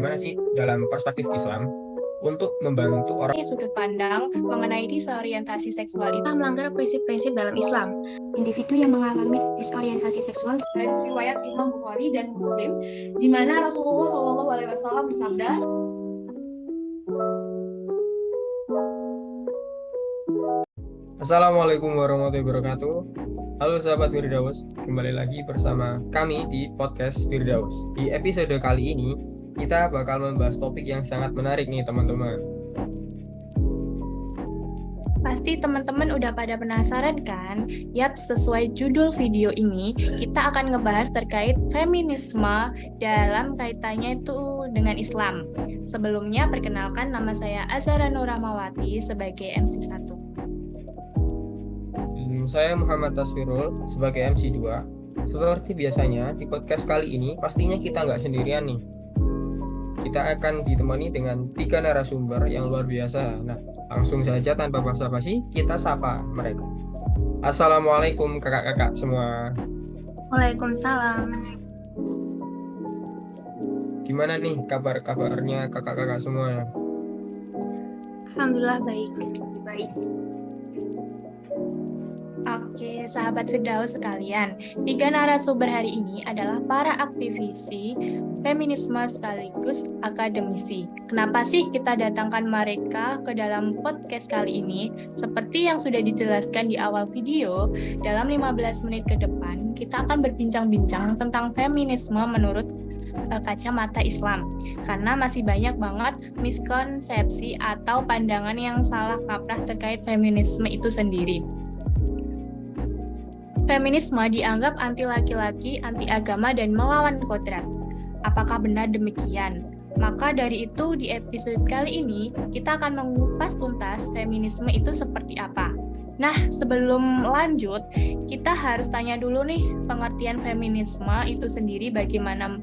bagaimana sih dalam perspektif Islam untuk membantu orang sudut pandang mengenai disorientasi seksual itu melanggar prinsip-prinsip dalam Islam. Individu yang mengalami disorientasi seksual. Hadis riwayat Imam Bukhari dan Muslim, di mana Rasulullah SAW bersabda, Assalamualaikum warahmatullahi wabarakatuh. Halo sahabat Firdaus, kembali lagi bersama kami di podcast Firdaus. Di episode kali ini kita bakal membahas topik yang sangat menarik nih teman-teman. Pasti teman-teman udah pada penasaran kan? Yap, sesuai judul video ini, kita akan ngebahas terkait feminisme dalam kaitannya itu dengan Islam. Sebelumnya, perkenalkan nama saya Azhara Nur Rahmawati sebagai MC1. Saya Muhammad Tasfirul sebagai MC2. Seperti biasanya, di podcast kali ini pastinya kita nggak sendirian nih. Kita akan ditemani dengan 3 narasumber yang luar biasa. Nah, langsung saja tanpa basa-basi kita sapa mereka. Assalamualaikum kakak-kakak semua. Waalaikumsalam. Gimana nih kabarnya kakak-kakak semua? Alhamdulillah baik. Oke, sahabat Firdaus sekalian, 3 narasumber hari ini adalah para aktivisi feminisme sekaligus akademisi. Kenapa sih kita datangkan mereka ke dalam podcast kali ini? Seperti yang sudah dijelaskan di awal video, dalam 15 menit ke depan, kita akan berbincang-bincang tentang feminisme menurut kacamata Islam. Karena masih banyak banget miskonsepsi atau pandangan yang salah kaprah terkait feminisme itu sendiri. Feminisme dianggap anti laki-laki, anti agama, dan melawan kodrat. Apakah benar demikian? Maka dari itu di episode kali ini kita akan mengupas tuntas feminisme itu seperti apa. Nah, sebelum lanjut, kita harus tanya dulu nih pengertian feminisme itu sendiri bagaimana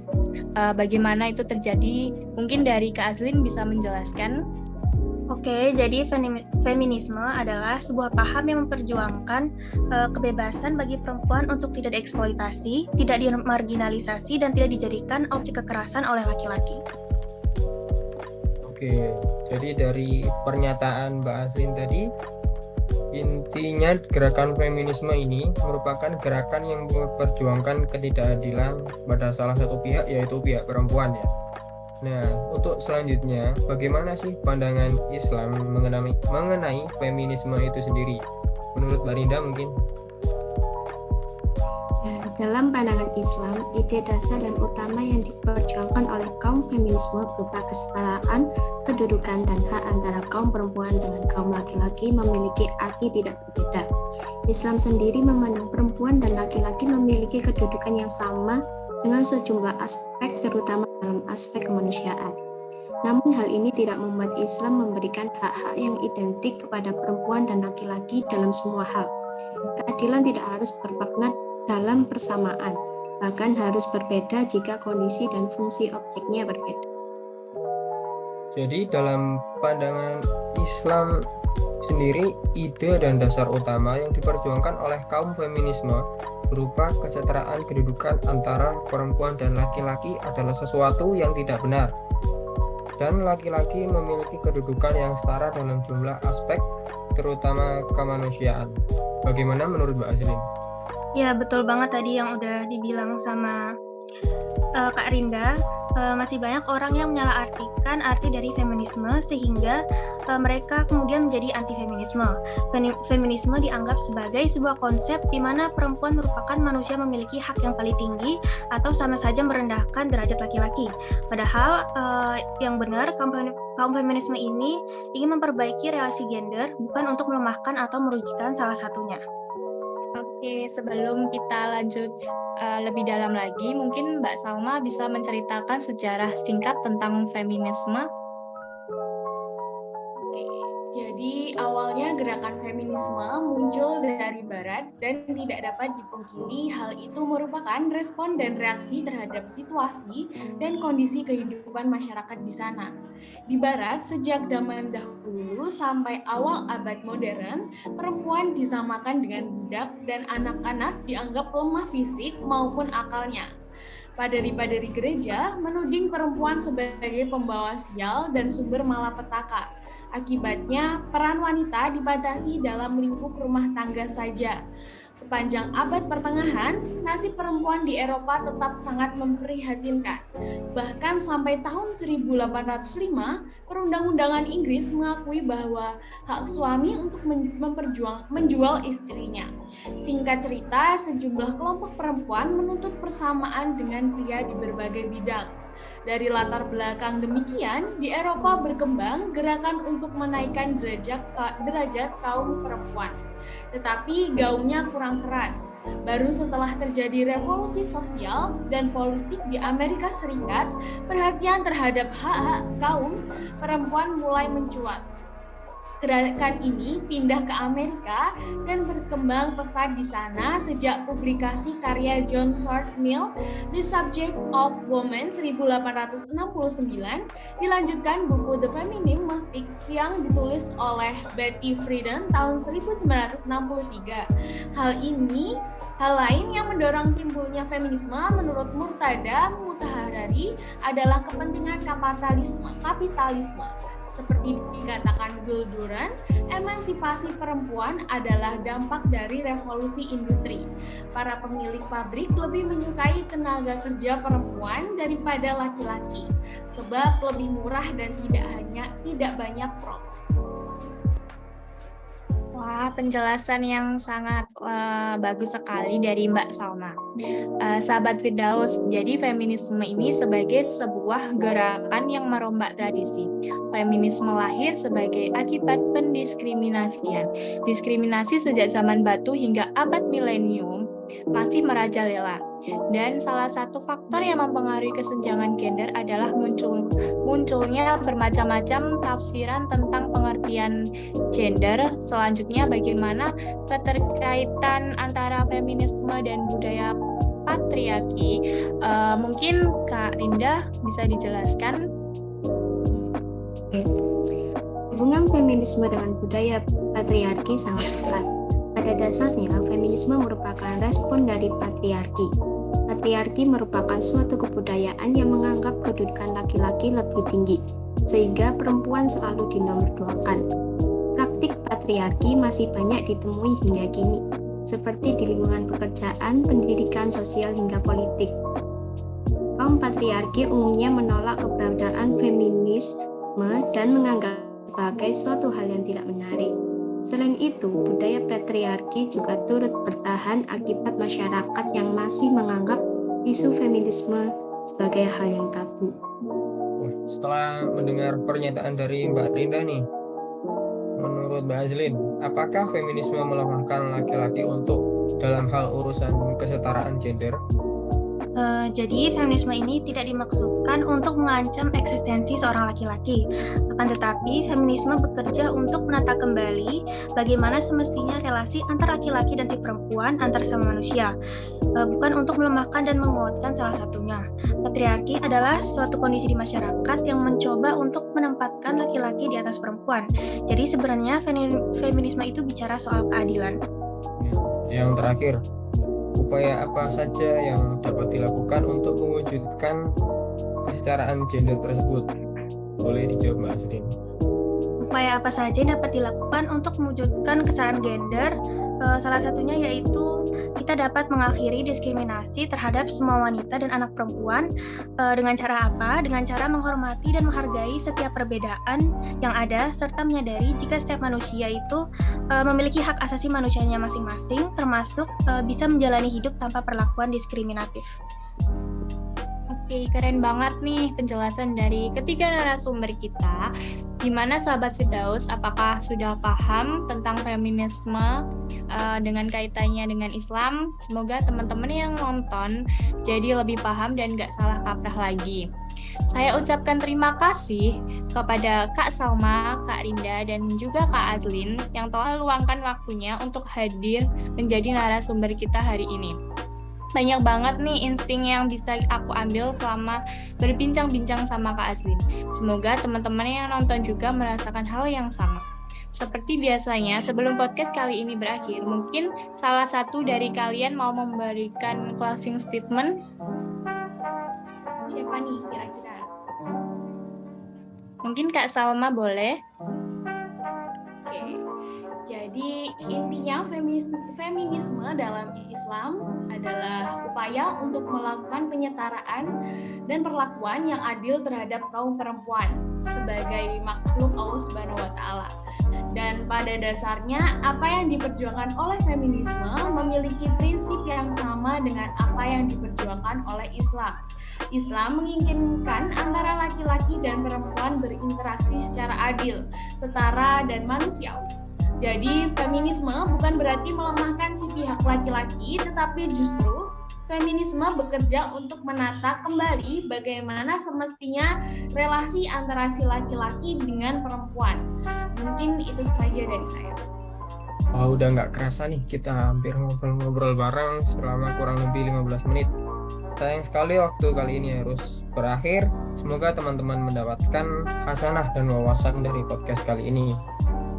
itu terjadi. Mungkin dari Kak Azlin bisa menjelaskan. Oke, jadi feminisme adalah sebuah paham yang memperjuangkan kebebasan bagi perempuan untuk tidak dieksploitasi, tidak dimarginalisasi, dan tidak dijadikan objek kekerasan oleh laki-laki. Oke, jadi dari pernyataan Mbak Aslin tadi, intinya gerakan feminisme ini merupakan gerakan yang memperjuangkan ketidakadilan pada salah satu pihak, yaitu pihak perempuan ya. Nah, untuk selanjutnya, bagaimana sih pandangan Islam mengenai feminisme itu sendiri? Menurut Mbak Rinda mungkin? Dalam pandangan Islam, ide dasar dan utama yang diperjuangkan oleh kaum feminisme berupa kesetaraan, kedudukan, dan hak antara kaum perempuan dengan kaum laki-laki memiliki arti tidak berbeda. Islam sendiri memandang perempuan dan laki-laki memiliki kedudukan yang sama dengan sejumlah aspek, terutama dalam aspek kemanusiaan. Namun hal ini tidak membuat Islam memberikan hak-hak yang identik kepada perempuan dan laki-laki dalam semua hal. Keadilan tidak harus bermakna dalam persamaan, bahkan harus berbeda jika kondisi dan fungsi objeknya berbeda. Jadi dalam pandangan Islam sendiri, ide dan dasar utama yang diperjuangkan oleh kaum feminisme berupa kesetaraan kedudukan antara perempuan dan laki-laki adalah sesuatu yang tidak benar. Dan laki-laki memiliki kedudukan yang setara dalam jumlah aspek, terutama kemanusiaan. Bagaimana menurut Mbak Azlin? Ya, betul banget tadi yang udah dibilang sama Kak Rinda. Masih banyak orang yang menyalahartikan arti dari feminisme sehingga mereka kemudian menjadi anti-feminisme. Feminisme dianggap sebagai sebuah konsep di mana perempuan merupakan manusia memiliki hak yang paling tinggi atau sama saja merendahkan derajat laki-laki. Padahal yang benar, kaum feminisme ini ingin memperbaiki relasi gender, bukan untuk melemahkan atau merugikan salah satunya. Oke, sebelum kita lanjut lebih dalam lagi, mungkin Mbak Salma bisa menceritakan sejarah singkat tentang feminisme. Jadi awalnya gerakan feminisme muncul dari Barat dan tidak dapat dipungkiri hal itu merupakan respon dan reaksi terhadap situasi dan kondisi kehidupan masyarakat di sana. Di Barat, sejak zaman dahulu sampai awal abad modern, perempuan disamakan dengan budak dan anak-anak dianggap lemah fisik maupun akalnya. Paderi-paderi gereja menuding perempuan sebagai pembawa sial dan sumber malapetaka. Akibatnya, peran wanita dibatasi dalam lingkup rumah tangga saja. Sepanjang abad pertengahan, nasib perempuan di Eropa tetap sangat memprihatinkan. Bahkan sampai tahun 1805, perundang-undangan Inggris mengakui bahwa hak suami untuk menjual istrinya. Singkat cerita, sejumlah kelompok perempuan menuntut persamaan dengan pria di berbagai bidang. Dari latar belakang demikian, di Eropa berkembang gerakan untuk menaikkan derajat kaum perempuan. Tetapi gaungnya kurang keras. Baru setelah terjadi revolusi sosial dan politik di Amerika Serikat, perhatian terhadap hak-hak kaum perempuan mulai mencuat. Gerakan ini pindah ke Amerika dan berkembang pesat di sana sejak publikasi karya John Stuart Mill, The Subjects of Women 1869, dilanjutkan buku The Feminine Mystic yang ditulis oleh Betty Friedan tahun 1963. Hal lain yang mendorong timbulnya feminisme menurut Murtada Mutahari adalah kepentingan kapitalisme. Seperti dikatakan Will Durant, emansipasi perempuan adalah dampak dari revolusi industri. Para pemilik pabrik lebih menyukai tenaga kerja perempuan daripada laki-laki, sebab lebih murah dan tidak banyak protes. Wah, penjelasan yang sangat bagus sekali dari Mbak Salma. Sahabat Firdaus, jadi feminisme ini sebagai sebuah gerakan yang merombak tradisi. Feminisme lahir sebagai akibat pendiskriminasian. Diskriminasi sejak zaman batu hingga abad milenium masih merajalela. Dan salah satu faktor yang mempengaruhi kesenjangan gender adalah munculnya bermacam-macam tafsiran tentang pengertian gender. Selanjutnya, bagaimana keterkaitan antara feminisme dan budaya patriarki. Mungkin Kak Rinda bisa dijelaskan? Hubungan feminisme dengan budaya patriarki sangat erat. Pada dasarnya, feminisme merupakan respon dari patriarki. Patriarki merupakan suatu kebudayaan yang menganggap kedudukan laki-laki lebih tinggi, sehingga perempuan selalu dinomorduakan. Praktik patriarki masih banyak ditemui hingga kini, seperti di lingkungan pekerjaan, pendidikan, sosial, hingga politik. Kaum patriarki umumnya menolak keberadaan feminisme dan menganggap sebagai suatu hal yang tidak menarik. Selain itu, budaya patriarki juga turut bertahan akibat masyarakat yang masih menganggap isu feminisme sebagai hal yang tabu. Setelah mendengar pernyataan dari Mbak Rinda nih, menurut Mbak Azlin, apakah feminisme melemahkan laki-laki untuk dalam hal urusan kesetaraan gender? Jadi feminisme ini tidak dimaksudkan untuk mengancam eksistensi seorang laki-laki. Akan tetapi, feminisme bekerja untuk menata kembali bagaimana semestinya relasi antar laki-laki dan si perempuan antar sama manusia. Bukan untuk melemahkan dan menguatkan salah satunya. Patriarki adalah suatu kondisi di masyarakat yang mencoba untuk menempatkan laki-laki di atas perempuan. Jadi sebenarnya feminisme itu bicara soal keadilan. Yang terakhir, upaya apa saja yang dapat dilakukan untuk mewujudkan kesetaraan gender tersebut? Boleh dijawab Mbak Azlin. Upaya apa saja yang dapat dilakukan untuk mewujudkan kesetaraan gender? Salah satunya yaitu kita dapat mengakhiri diskriminasi terhadap semua wanita dan anak perempuan. Dengan cara apa? Dengan cara menghormati dan menghargai setiap perbedaan yang ada, serta menyadari jika setiap manusia itu memiliki hak asasi manusianya masing-masing, termasuk bisa menjalani hidup tanpa perlakuan diskriminatif. Oke, keren banget nih penjelasan dari ketiga narasumber kita. Gimana sahabat Firdaus, apakah sudah paham tentang feminisme dengan kaitannya dengan Islam? Semoga teman-teman yang nonton jadi lebih paham dan gak salah kaprah lagi. Saya ucapkan terima kasih kepada Kak Salma, Kak Rinda, dan juga Kak Azlin yang telah meluangkan waktunya untuk hadir menjadi narasumber kita hari ini. Banyak banget nih insting yang bisa aku ambil selama berbincang-bincang sama Kak Azlin. Semoga teman-teman yang nonton juga merasakan hal yang sama. Seperti biasanya, sebelum podcast kali ini berakhir, mungkin salah satu dari kalian mau memberikan closing statement? apa nih kira-kira? Mungkin Kak Salma boleh? Oke, jadi intinya feminisme dalam Islam adalah upaya untuk melakukan penyetaraan dan perlakuan yang adil terhadap kaum perempuan sebagai makhluk Allah Subhanahu wa Ta'ala. Dan pada dasarnya, apa yang diperjuangkan oleh feminisme memiliki prinsip yang sama dengan apa yang diperjuangkan oleh Islam. Islam menginginkan antara laki-laki dan perempuan berinteraksi secara adil, setara, dan manusiawi. Jadi, feminisme bukan berarti melemahkan si pihak laki-laki, tetapi justru feminisme bekerja untuk menata kembali bagaimana semestinya relasi antara si laki-laki dengan perempuan. Mungkin itu saja dari saya. Udah nggak kerasa nih, kita hampir ngobrol-ngobrol bareng selama kurang lebih 15 menit. Sayang sekali waktu kali ini harus berakhir. Semoga teman-teman mendapatkan hasanah dan wawasan dari podcast kali ini.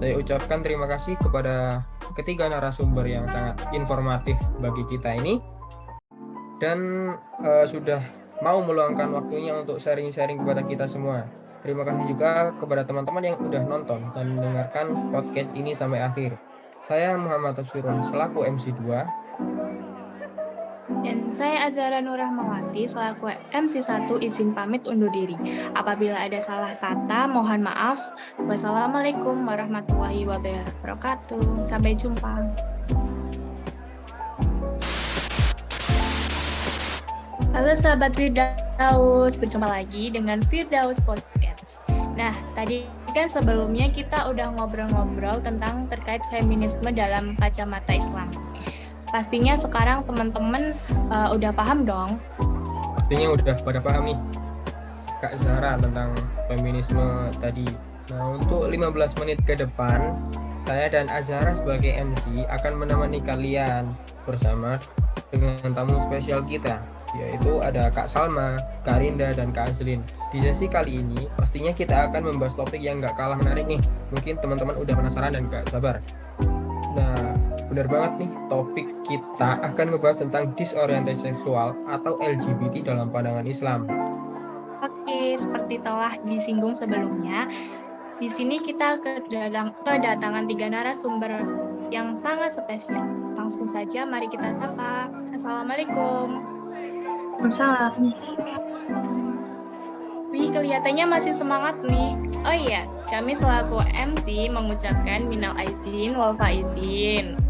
Saya ucapkan terima kasih kepada ketiga narasumber yang sangat informatif bagi kita ini. Dan sudah mau meluangkan waktunya untuk sharing-sharing kepada kita semua. Terima kasih juga kepada teman-teman yang sudah nonton dan mendengarkan podcast ini sampai akhir. Saya Muhammad Taswirun selaku MC2. Dan saya Azhara Nur Rahmawati selaku MC1 izin pamit undur diri. Apabila ada salah kata, mohon maaf. Wassalamualaikum warahmatullahi wabarakatuh. Sampai jumpa. Halo sahabat Firdaus, berjumpa lagi dengan Firdaus Podcast. Nah, tadi kan sebelumnya kita udah ngobrol-ngobrol tentang terkait feminisme dalam kacamata Islam. Pastinya sekarang teman-teman udah paham dong? Pastinya udah pada paham nih Kak Zahra tentang feminisme tadi. Nah, untuk 15 menit ke depan, saya dan Azhara sebagai MC akan menemani kalian bersama dengan tamu spesial kita, yaitu ada Kak Salma, Kak Rinda, dan Kak Azlin. Di sesi kali ini, pastinya kita akan membahas topik yang nggak kalah menarik nih. Mungkin teman-teman udah penasaran dan nggak sabar. Nah, benar banget nih, topik kita akan ngebahas tentang disorientasi seksual atau LGBT dalam pandangan Islam. Oke, seperti telah disinggung sebelumnya, di sini kita kedatangan 3 narasumber yang sangat spesial. Langsung saja, mari kita sapa. Assalamualaikum. Waalaikumsalam. Wih, kelihatannya masih semangat nih. Oh iya, kami selaku MC mengucapkan minal aizin wal faizin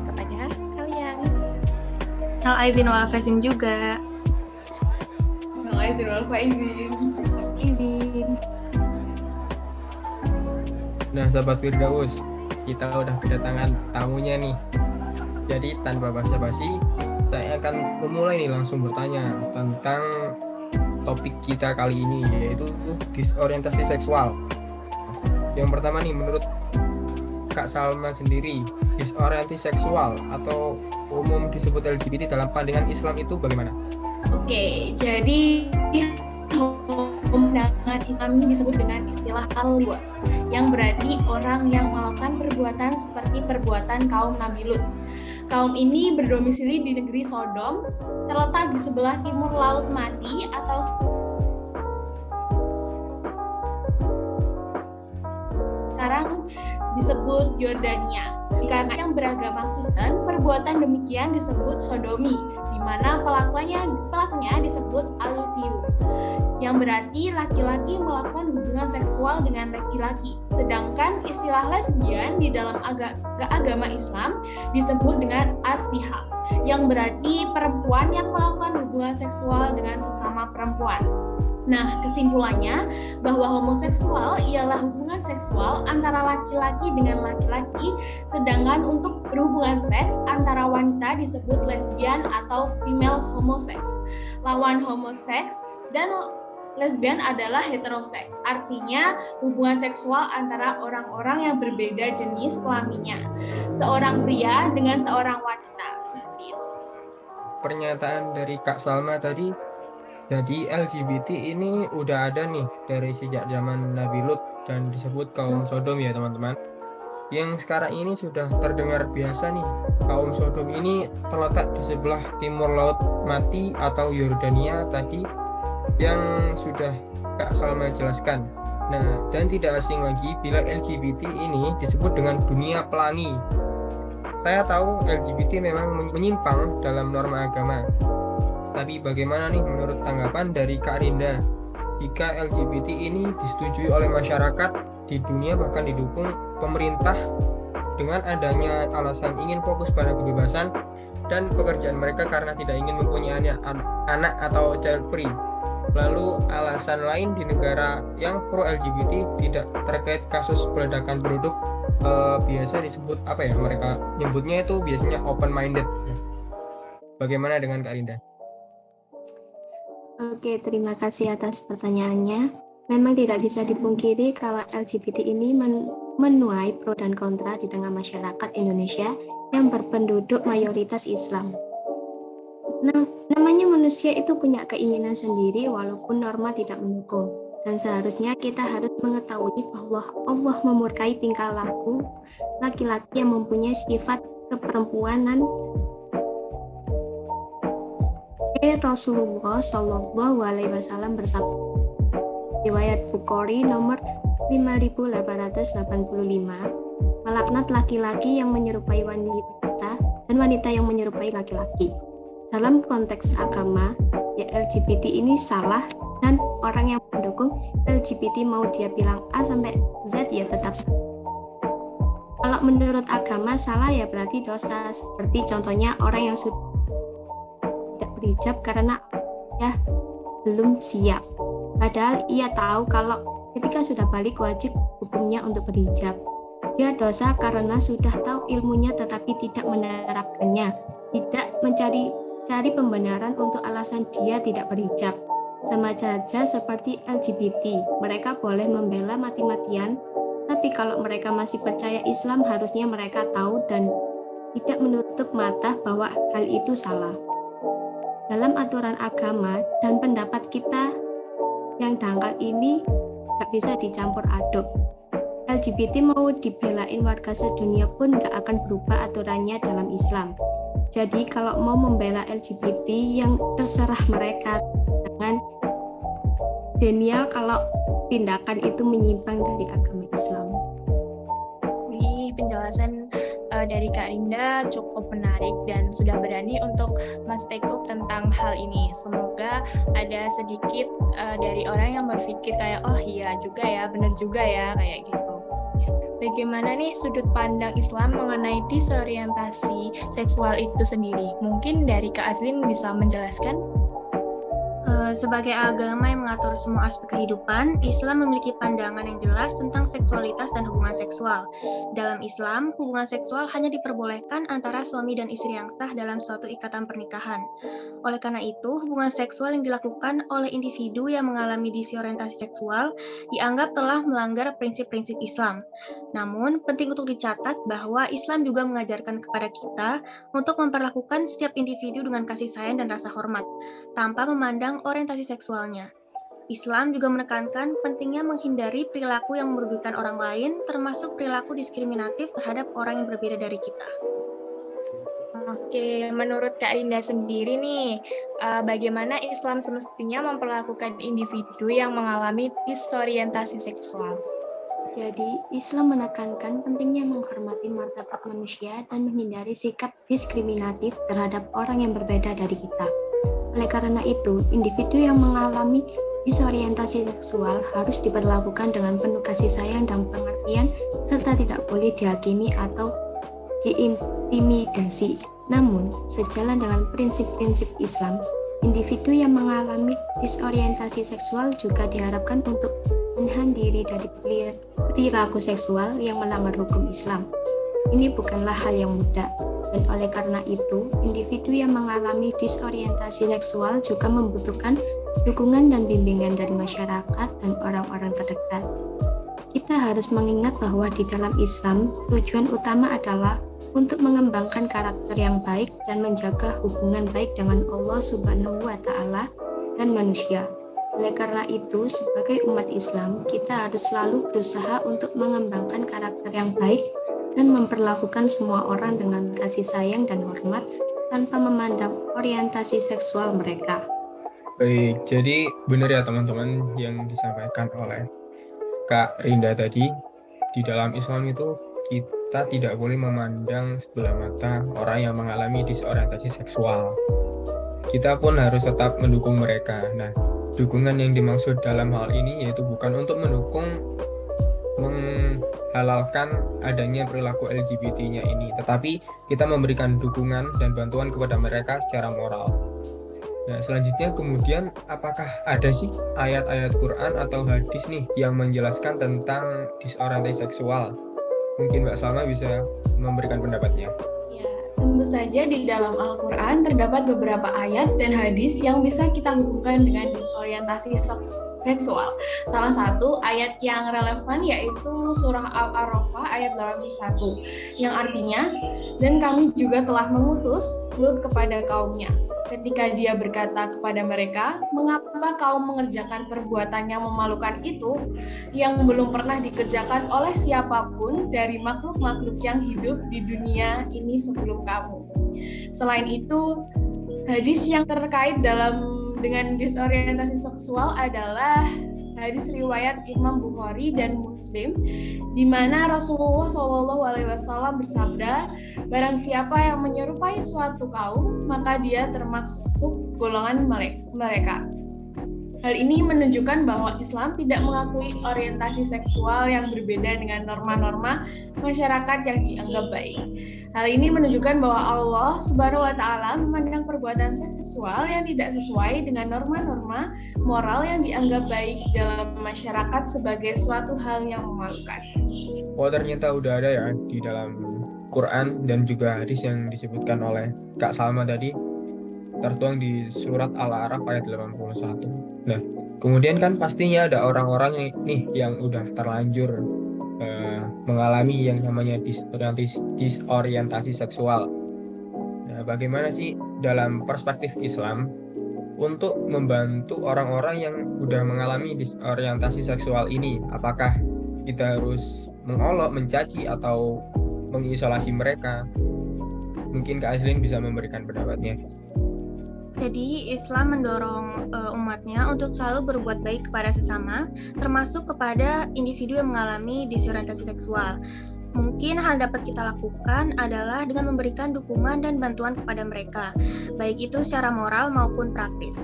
kepada kalian. Minal aizin wal faizin juga. Minal aizin wal faizin. Nah, sahabat Firdaus, kita udah kedatangan tamunya nih. Jadi tanpa basa-basi, saya akan memulai nih langsung bertanya tentang topik kita kali ini, yaitu disorientasi seksual. Yang pertama nih, menurut Kak Salma sendiri, disorientasi seksual atau umum disebut LGBT dalam pandangan Islam itu bagaimana? Oke, jadi pandangan Islam ini disebut dengan istilah al-liwa, yang berarti orang yang melakukan perbuatan seperti perbuatan kaum Nabi Lut. Kaum ini berdomisili di negeri Sodom, terletak di sebelah timur Laut Mati atau sekarang disebut Yordania. Karena yang beragama Kristen, perbuatan demikian disebut sodomi, di mana pelakunya disebut al-litiu, yang berarti laki-laki melakukan hubungan seksual dengan laki-laki. Sedangkan istilah lesbian di dalam agama Islam disebut dengan as-sihab, yang berarti perempuan yang melakukan hubungan seksual dengan sesama perempuan. Nah, kesimpulannya bahwa homoseksual ialah hubungan seksual antara laki-laki dengan laki-laki, sedangkan untuk berhubungan seks antara wanita disebut lesbian atau female homosex. Lawan homoseks dan lesbian adalah heteroseks, artinya hubungan seksual antara orang-orang yang berbeda jenis kelaminnya, seorang pria dengan seorang wanita. Seperti itu. Pernyataan dari Kak Salma tadi, jadi LGBT ini udah ada nih dari sejak zaman Nabi Lut dan disebut kaum Sodom ya teman-teman. Yang sekarang ini sudah terdengar biasa nih, kaum Sodom ini terletak di sebelah timur Laut Mati atau Yordania tadi. yang sudah Kak Salma jelaskan. Nah, dan tidak asing lagi bila LGBT ini disebut dengan dunia pelangi. Saya tahu LGBT memang menyimpang dalam norma agama. Tapi bagaimana nih menurut tanggapan dari Kak Rinda? Jika LGBT ini disetujui oleh masyarakat di dunia bahkan didukung pemerintah dengan adanya alasan ingin fokus pada kebebasan dan pekerjaan mereka karena tidak ingin mempunyai anak atau child free. Lalu alasan lain di negara yang pro LGBT tidak terkait kasus peledakan penduduk, biasa disebut apa ya, mereka nyebutnya itu biasanya open minded. Bagaimana dengan Kak Rinda? Oke, terima kasih atas pertanyaannya. Memang tidak bisa dipungkiri kalau LGBT ini menuai pro dan kontra di tengah masyarakat Indonesia yang berpenduduk mayoritas Islam. Nah, namanya manusia itu punya keinginan sendiri walaupun norma tidak mendukung. Dan seharusnya kita harus mengetahui bahwa Allah memurkai tingkah laku laki-laki yang mempunyai sifat keperempuanan. Rasulullah Shallallahu Alaihi Wasallam bersabda, riwayat Bukhari nomor 5885, melaknat laki-laki yang menyerupai wanita dan wanita yang menyerupai laki-laki. Dalam konteks agama, ya LGBT ini salah, dan orang yang mendukung LGBT mau dia bilang A sampai Z ya tetap salah. Kalau menurut agama salah ya berarti dosa, seperti contohnya orang yang sudah tidak berhijab karena ya belum siap. Padahal ia tahu kalau ketika sudah balik wajib hukumnya untuk berhijab. Dia dosa karena sudah tahu ilmunya tetapi tidak menerapkannya, tidak mencari pembenaran untuk alasan dia tidak berhijab. Sama saja seperti LGBT, mereka boleh membela mati-matian, tapi kalau mereka masih percaya Islam harusnya mereka tahu dan tidak menutup mata bahwa hal itu salah. Dalam aturan agama dan pendapat kita yang dangkal ini gak bisa dicampur aduk. LGBT mau dibelain warga sedunia pun gak akan berubah aturannya dalam Islam. Jadi kalau mau membela LGBT yang terserah mereka, jangan denial kalau tindakan itu menyimpang dari agama Islam. Wih, penjelasan dari Kak Rinda cukup menarik dan sudah berani untuk speak up tentang hal ini. Semoga ada sedikit dari orang yang berpikir kayak, oh iya juga ya, benar juga ya, kayak gitu. Bagaimana nih sudut pandang Islam mengenai disorientasi seksual itu sendiri? Mungkin dari Kak Azlin bisa menjelaskan? Sebagai agama yang mengatur semua aspek kehidupan, Islam memiliki pandangan yang jelas tentang seksualitas dan hubungan seksual. Dalam Islam, hubungan seksual hanya diperbolehkan antara suami dan istri yang sah dalam suatu ikatan pernikahan. Oleh karena itu, hubungan seksual yang dilakukan oleh individu yang mengalami disorientasi seksual dianggap telah melanggar prinsip-prinsip Islam. Namun, penting untuk dicatat bahwa Islam juga mengajarkan kepada kita untuk memperlakukan setiap individu dengan kasih sayang dan rasa hormat, tanpa memandang orientasi seksualnya. Islam juga menekankan pentingnya menghindari perilaku yang merugikan orang lain, termasuk perilaku diskriminatif terhadap orang yang berbeda dari kita. Oke, menurut Kak Rinda sendiri nih, bagaimana Islam semestinya memperlakukan individu yang mengalami disorientasi seksual? Jadi, Islam menekankan pentingnya menghormati martabat manusia dan menghindari sikap diskriminatif terhadap orang yang berbeda dari kita. Oleh karena itu, individu yang mengalami disorientasi seksual harus diperlakukan dengan penuh kasih sayang dan pengertian, serta tidak boleh dihakimi atau diintimidasi. Namun, sejalan dengan prinsip-prinsip Islam, individu yang mengalami disorientasi seksual juga diharapkan untuk menahan diri dari perilaku seksual yang melanggar hukum Islam. Ini bukanlah hal yang mudah. Dan oleh karena itu, individu yang mengalami disorientasi seksual juga membutuhkan dukungan dan bimbingan dari masyarakat dan orang-orang terdekat. Kita harus mengingat bahwa di dalam Islam, tujuan utama adalah untuk mengembangkan karakter yang baik dan menjaga hubungan baik dengan Allah Subhanahu wa Ta'ala dan manusia. Oleh karena itu, sebagai umat Islam, kita harus selalu berusaha untuk mengembangkan karakter yang baik dan memperlakukan semua orang dengan kasih sayang dan hormat tanpa memandang orientasi seksual mereka. Baik, jadi benar ya teman-teman yang disampaikan oleh Kak Rinda tadi. Di dalam Islam itu kita tidak boleh memandang sebelah mata orang yang mengalami disorientasi seksual. Kita pun harus tetap mendukung mereka. Nah, dukungan yang dimaksud dalam hal ini yaitu bukan untuk mendukung menghalalkan adanya perilaku LGBT-nya ini, tetapi kita memberikan dukungan dan bantuan kepada mereka secara moral. Nah, selanjutnya kemudian apakah ada sih ayat-ayat Quran atau hadis nih yang menjelaskan tentang disorientasi seksual? Mungkin Mbak Salma bisa memberikan pendapatnya. Ya, tentu saja di dalam Al-Quran terdapat beberapa ayat dan hadis yang bisa kita hubungkan dengan disorientasi seksual. Salah satu ayat yang relevan yaitu surah Al-A'raf ayat 81 yang artinya, dan kami juga telah mengutus Lut kepada kaumnya. Ketika dia berkata kepada mereka, mengapa kaum mengerjakan perbuatan yang memalukan itu yang belum pernah dikerjakan oleh siapapun dari makhluk-makhluk yang hidup di dunia ini sebelum kamu. Selain itu, hadis yang terkait dengan disorientasi seksual adalah hadis riwayat Imam Bukhari dan Muslim, di mana Rasulullah SAW bersabda, barang siapa yang menyerupai suatu kaum, maka dia termasuk golongan mereka. Hal ini menunjukkan bahwa Islam tidak mengakui orientasi seksual yang berbeda dengan norma-norma masyarakat yang dianggap baik. Hal ini menunjukkan bahwa Allah Subhanahu wa Ta'ala memandang perbuatan seksual yang tidak sesuai dengan norma-norma moral yang dianggap baik dalam masyarakat sebagai suatu hal yang memalukan. Oh, ternyata udah ada ya di dalam Quran dan juga hadis yang disebutkan oleh Kak Salma tadi, tertuang di surat Al-A'raf ayat 81. Nah, kemudian kan pastinya ada orang-orang nih yang udah terlanjur mengalami yang namanya disorientasi seksual. Nah, bagaimana sih dalam perspektif Islam untuk membantu orang-orang yang udah mengalami disorientasi seksual ini? Apakah kita harus mengolok, mencaci, atau mengisolasi mereka? Mungkin Kak Aislin bisa memberikan pendapatnya. Jadi Islam mendorong umatnya untuk selalu berbuat baik kepada sesama, termasuk kepada individu yang mengalami disorientasi seksual. Mungkin hal dapat kita lakukan adalah dengan memberikan dukungan dan bantuan kepada mereka, baik itu secara moral maupun praktis.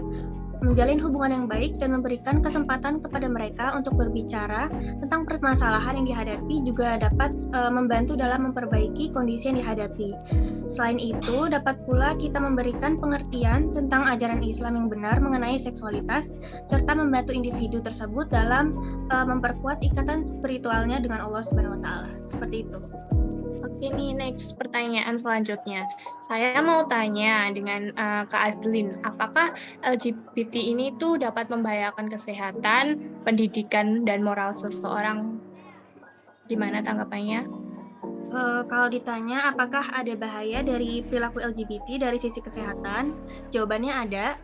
Menjalin hubungan yang baik dan memberikan kesempatan kepada mereka untuk berbicara tentang permasalahan yang dihadapi juga dapat membantu dalam memperbaiki kondisi yang dihadapi. Selain itu, dapat pula kita memberikan pengertian tentang ajaran Islam yang benar mengenai seksualitas, serta membantu individu tersebut dalam memperkuat ikatan spiritualnya dengan Allah Subhanahu wa Ta'ala. Seperti itu. Oke nih, next pertanyaan selanjutnya. Saya mau tanya dengan Kak Aislin, apakah LGBT ini tuh dapat membahayakan kesehatan, pendidikan, dan moral seseorang? Gimana tanggapannya? Kalau ditanya apakah ada bahaya dari perilaku LGBT dari sisi kesehatan, jawabannya ada.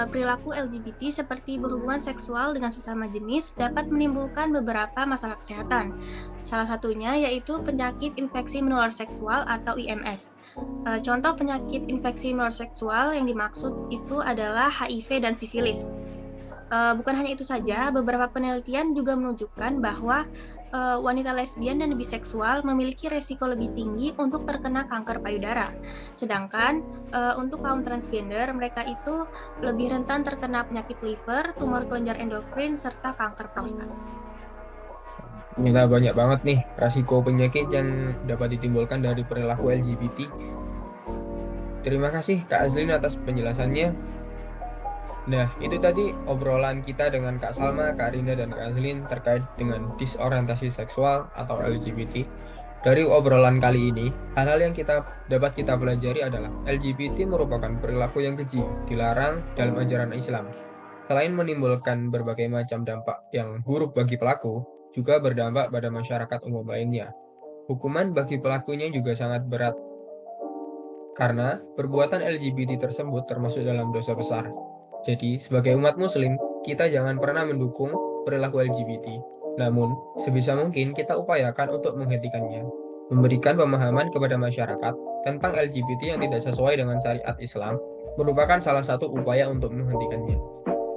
Perilaku LGBT seperti berhubungan seksual dengan sesama jenis dapat menimbulkan beberapa masalah kesehatan. Salah satunya yaitu penyakit infeksi menular seksual atau IMS. Contoh penyakit infeksi menular seksual yang dimaksud itu adalah HIV dan sifilis. Bukan hanya itu saja, beberapa penelitian juga menunjukkan bahwa wanita lesbian dan biseksual memiliki resiko lebih tinggi untuk terkena kanker payudara. Sedangkan untuk kaum transgender, mereka itu lebih rentan terkena penyakit liver, tumor kelenjar endokrin, serta kanker prostat. Kita banyak banget nih resiko penyakit yang dapat ditimbulkan dari perilaku LGBT. Terima kasih Kak Aislin atas penjelasannya. Nah, itu tadi obrolan kita dengan Kak Salma, Kak Rinda, dan Kak Aislin terkait dengan disorientasi seksual atau LGBT. Dari obrolan kali ini, hal-hal yang dapat kita pelajari adalah LGBT merupakan perilaku yang keji, dilarang dalam ajaran Islam. Selain menimbulkan berbagai macam dampak yang buruk bagi pelaku, juga berdampak pada masyarakat umum lainnya. Hukuman bagi pelakunya juga sangat berat, karena perbuatan LGBT tersebut termasuk dalam dosa besar. Jadi, sebagai umat muslim, kita jangan pernah mendukung perilaku LGBT. Namun, sebisa mungkin kita upayakan untuk menghentikannya. Memberikan pemahaman kepada masyarakat tentang LGBT yang tidak sesuai dengan syariat Islam merupakan salah satu upaya untuk menghentikannya.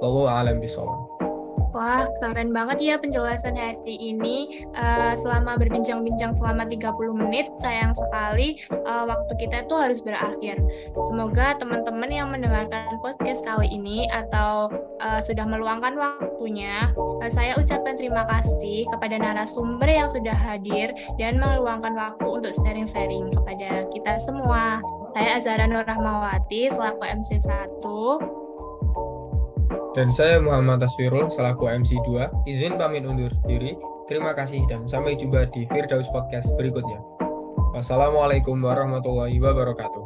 Wallahu a'lam bishawab. Wah, keren banget ya penjelasan hari ini. Selama berbincang-bincang selama 30 menit, sayang sekali waktu kita itu harus berakhir. Semoga teman-teman yang mendengarkan podcast kali ini atau sudah meluangkan waktunya, saya ucapkan terima kasih kepada narasumber yang sudah hadir dan meluangkan waktu untuk sharing-sharing kepada kita semua. Saya Azhara Nur Rahmawati selaku MC1. Dan saya Muhammad Tasfirul selaku MC2. Izin pamit undur diri. Terima kasih dan sampai jumpa di Firdaus Podcast berikutnya. Wassalamualaikum warahmatullahi wabarakatuh.